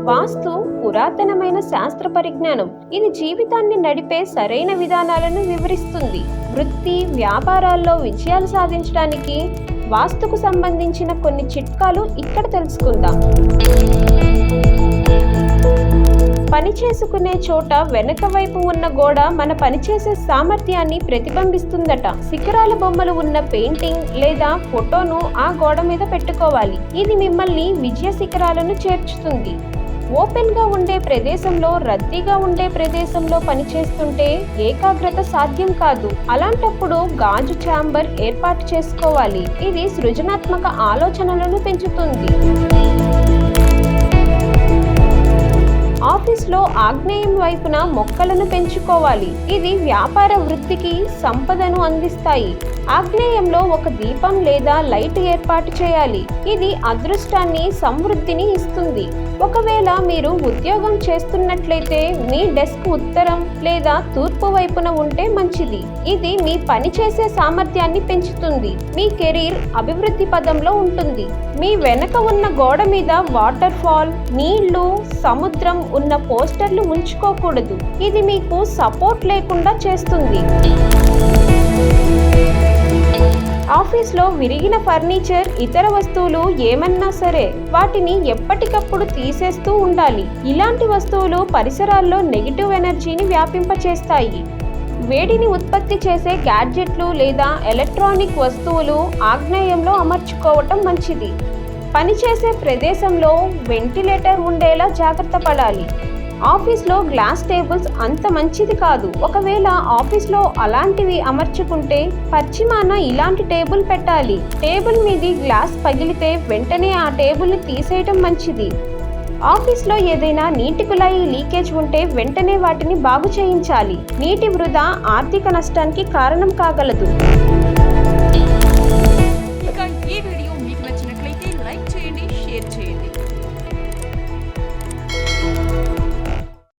వాస్తు పురాతనమైన శాస్త్ర పరిజ్ఞానం. ఇది జీవితాన్ని నడిపే సరైన విధానాలను వివరిస్తుంది. వృత్తి, వ్యాపారాల్లో విజయాలు సాధించడానికి వాస్తుకు సంబంధించిన కొన్ని చిట్కాలు ఇక్కడ తెలుసుకుందాం. పని చేసుకునే చోట వెనక వైపు ఉన్న గోడ మన పనిచేసే సామర్థ్యాన్ని ప్రతిబింబిస్తుందట. శిఖరాల బొమ్మలు ఉన్న పెయింటింగ్ లేదా ఫోటోను ఆ గోడ మీద పెట్టుకోవాలి. ఇది మిమ్మల్ని విజయ శిఖరాలను చేర్చుతుంది. ఓపెన్ గా ఉండే ప్రదేశంలో, రద్దీగా ఉండే ప్రదేశంలో పనిచేస్తుంటే ఏకాగ్రత సాధ్యం కాదు. అలాంటప్పుడు గాజు ఛాంబర్ ఏర్పాటు చేసుకోవాలి. ఇది సృజనాత్మక ఆలోచనలను పెంచుతుంది. ఆఫీస్లో ఆగ్నేయం వైపున మొక్కలను పెంచుకోవాలి. ఇది వ్యాపార వృద్ధికి సంపదను అందిస్తాయి. ఆగ్నేయంలో ఒక దీపం లేదా లైట్ ఏర్పాటు చేయాలి. ఇది అదృష్టాన్ని, సమృద్ధిని ఇస్తుంది. ఒకవేళ మీరు ఉద్యోగం చేస్తున్నట్లయితే మీ డెస్క్ ఉత్తరం లేదా తూర్పు వైపున ఉంటే మంచిది. ఇది మీ పని చేసే సామర్థ్యాన్ని పెంచుతుంది. మీ కెరీర్ అభివృద్ధి పదంలో ఉంటుంది. మీ వెనక ఉన్న గోడ మీద వాటర్ ఫాల్, నీళ్లు, సముద్రం ఉన్న పోస్టర్లు ఉంచుకోకూడదు. ఇది మీకు సపోర్ట్ లేకుండా చేస్తుంది. ఆఫీస్లో విరిగిన ఫర్నిచర్, ఇతర వస్తువులు ఏమన్నా సరే వాటిని ఎప్పటికప్పుడు తీసేస్తూ ఉండాలి. ఇలాంటి వస్తువులు పరిసరాల్లో నెగిటివ్ ఎనర్జీని వ్యాపింపచేస్తాయి. వేడిని ఉత్పత్తి చేసే గ్యాడ్జెట్లు లేదా ఎలక్ట్రానిక్ వస్తువులు ఆగ్నేయంలో అమర్చుకోవటం మంచిది. పనిచేసే ప్రదేశంలో వెంటిలేటర్ ఉండేలా జాగ్రత్త పడాలి. ఆఫీస్లో గ్లాస్ టేబుల్స్ అంత మంచిది కాదు. ఒకవేళ ఆఫీస్లో అలాంటివి అమర్చుకుంటే పశ్చిమాన ఇలాంటి టేబుల్ పెట్టాలి. టేబుల్ మీది గ్లాస్ పగిలితే వెంటనే ఆ టేబుల్ని తీసేయటం మంచిది. ఆఫీస్లో ఏదైనా నీటి కుళాయి లీకేజ్ ఉంటే వెంటనే వాటిని బాగు చేయించాలి. నీటి వృధా ఆర్థిక నష్టానికి కారణం కాగలదు. ఈ వీడియో మీకు నచ్చినట్లయితే లైక్ చేయండి, షేర్ చేయండి.